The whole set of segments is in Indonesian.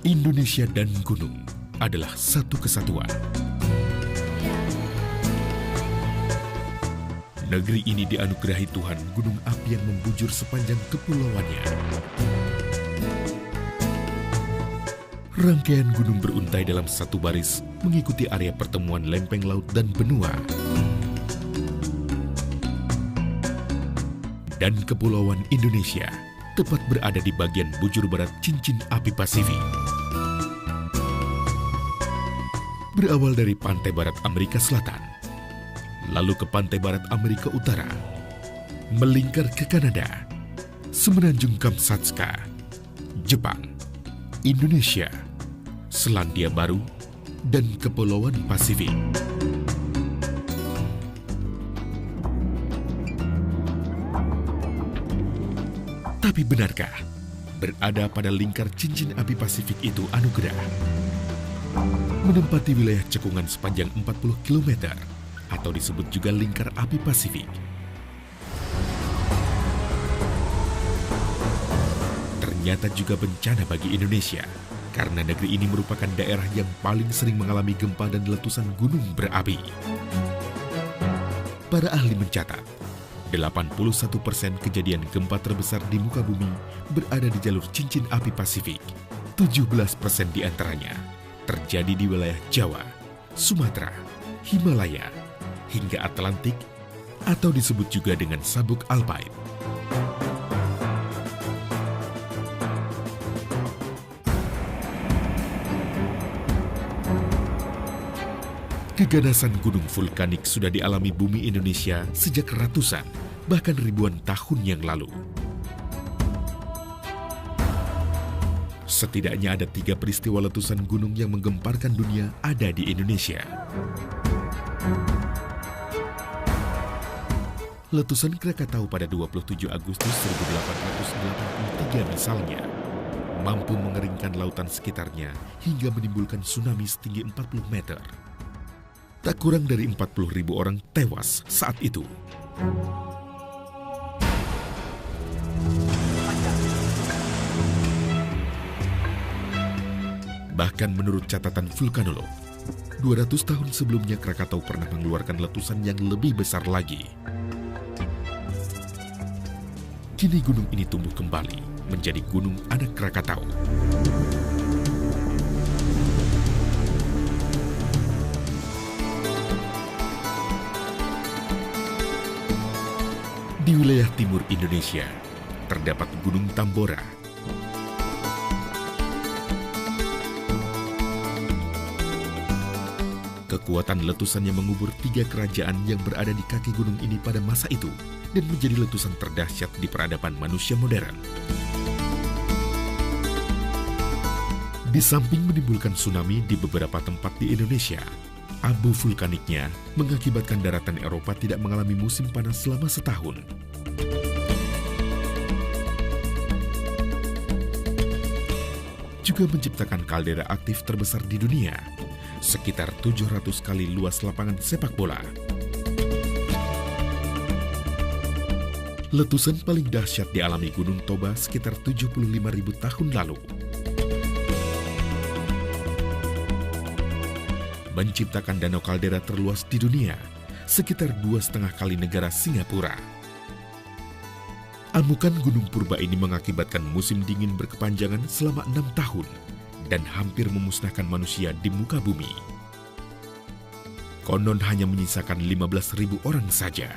Indonesia dan gunung adalah satu kesatuan. Negeri ini dianugerahi Tuhan gunung api yang membujur sepanjang kepulauannya. Rangkaian gunung beruntai dalam satu baris mengikuti area pertemuan lempeng laut dan benua. Dan kepulauan Indonesia tepat berada di bagian bujur barat cincin api Pasifik. Berawal dari pantai barat Amerika Selatan, lalu ke pantai barat Amerika Utara, melingkar ke Kanada, semenanjung Kamchatka, Jepang, Indonesia, Selandia Baru, dan Kepulauan Pasifik. Tapi benarkah berada pada lingkar cincin api Pasifik itu anugerah? Menempati wilayah cekungan sepanjang 40 km atau disebut juga lingkar api Pasifik. Ternyata juga bencana bagi Indonesia karena negeri ini merupakan daerah yang paling sering mengalami gempa dan letusan gunung berapi. Para ahli mencatat 81% kejadian gempa terbesar di muka bumi berada di jalur cincin api Pasifik. 17% diantaranya terjadi di wilayah Jawa, Sumatera, Himalaya, hingga Atlantik atau disebut juga dengan sabuk Alpine. Keganasan gunung vulkanik sudah dialami bumi Indonesia sejak ratusan, bahkan ribuan tahun yang lalu. Setidaknya ada 3 peristiwa letusan gunung yang menggemparkan dunia ada di Indonesia. Letusan Krakatau pada 27 Agustus 1883 misalnya, mampu mengeringkan lautan sekitarnya hingga menimbulkan tsunami setinggi 40 meter. Tak kurang dari 40.000 orang tewas saat itu. Bahkan menurut catatan vulkanolog, 200 tahun sebelumnya Krakatau pernah mengeluarkan letusan yang lebih besar lagi. Kini gunung ini tumbuh kembali menjadi gunung anak Krakatau. Di wilayah timur Indonesia, terdapat Gunung Tambora. Kekuatan letusannya mengubur 3 kerajaan yang berada di kaki gunung ini pada masa itu dan menjadi letusan terdahsyat di peradaban manusia modern. Di samping menimbulkan tsunami di beberapa tempat di Indonesia, abu vulkaniknya mengakibatkan daratan Eropa tidak mengalami musim panas selama setahun. Juga menciptakan kaldera aktif terbesar di dunia, sekitar 700 kali luas lapangan sepak bola. Letusan paling dahsyat dialami Gunung Toba sekitar 75.000 tahun lalu. Menciptakan danau kaldera terluas di dunia, sekitar 2,5 kali negara Singapura. Amukan Gunung Purba ini mengakibatkan musim dingin berkepanjangan selama 6 tahun dan hampir memusnahkan manusia di muka bumi. Konon hanya menyisakan 15.000 orang saja.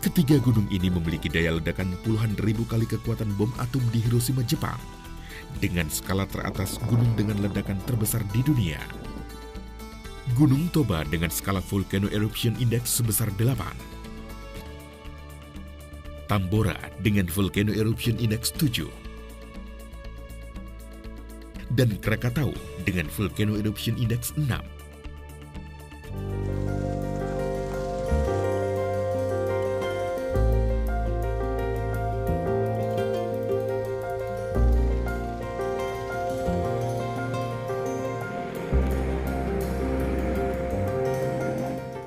Ketiga gunung ini memiliki daya ledakan puluhan ribu kali kekuatan bom atom di Hiroshima, Jepang, dengan skala teratas gunung dengan ledakan terbesar di dunia. Gunung Toba dengan skala Volcano Eruption Index sebesar 8. Tambora dengan Volcano Eruption Index 7. Dan Krakatau dengan Volcano Eruption Index 6.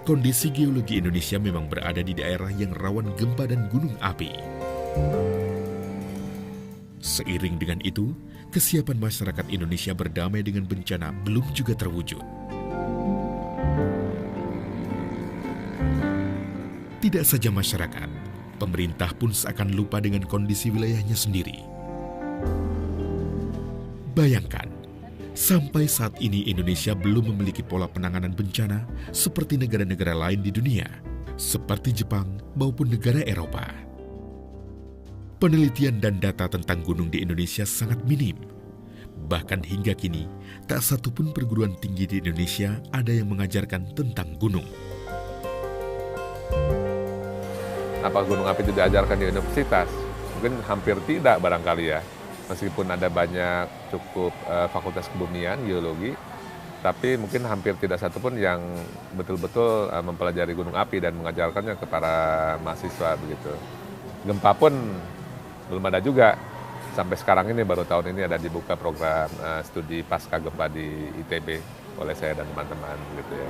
Kondisi geologi Indonesia memang berada di daerah yang rawan gempa dan gunung api. Seiring dengan itu, kesiapan masyarakat Indonesia berdamai dengan bencana belum juga terwujud. Tidak saja masyarakat, pemerintah pun seakan lupa dengan kondisi wilayahnya sendiri. Bayangkan, sampai saat ini Indonesia belum memiliki pola penanganan bencana seperti negara-negara lain di dunia, seperti Jepang maupun negara Eropa. Penelitian dan data tentang gunung di Indonesia sangat minim. Bahkan hingga kini, tak satupun perguruan tinggi di Indonesia ada yang mengajarkan tentang gunung. Apa gunung api itu diajarkan di universitas? Mungkin hampir tidak barangkali ya. Meskipun ada banyak cukup fakultas kebumian, geologi, tapi mungkin hampir tidak satupun yang betul-betul mempelajari gunung api dan mengajarkannya kepada mahasiswa begitu. Gempa pun belum ada juga. Sampai sekarang ini baru tahun ini ada dibuka program studi pasca gempa di ITB oleh saya dan teman-teman gitu ya.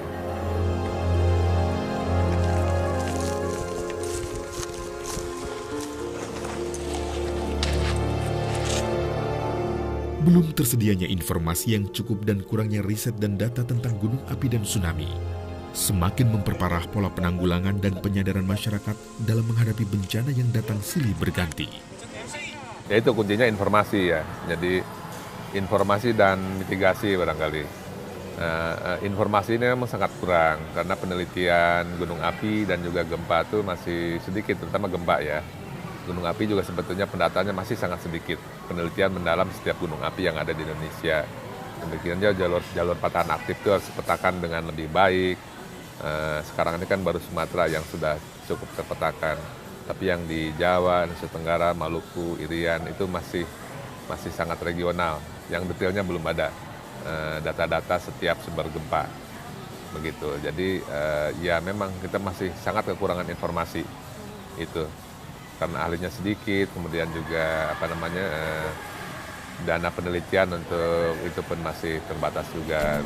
Belum tersedianya informasi yang cukup dan kurangnya riset dan data tentang gunung api dan tsunami semakin memperparah pola penanggulangan dan penyadaran masyarakat dalam menghadapi bencana yang datang silih berganti. Ya itu kuncinya informasi ya, jadi informasi dan mitigasi barangkali. Informasi ini memang sangat kurang karena penelitian gunung api dan juga gempa itu masih sedikit, terutama gempa ya. Gunung api juga sebetulnya pendataannya masih sangat sedikit. Penelitian mendalam setiap gunung api yang ada di Indonesia. Demikian juga jalur patahan aktif itu harus dipetakan dengan lebih baik. Sekarang ini kan baru Sumatera yang sudah cukup terpetakan. Tapi yang di Jawa, Nusa Tenggara, Maluku, Irian itu masih sangat regional. Yang detailnya belum ada data-data setiap sumber gempa. Begitu. Jadi ya memang kita masih sangat kekurangan informasi itu. Karena ahlinya sedikit, kemudian juga dana penelitian untuk itu pun masih terbatas juga.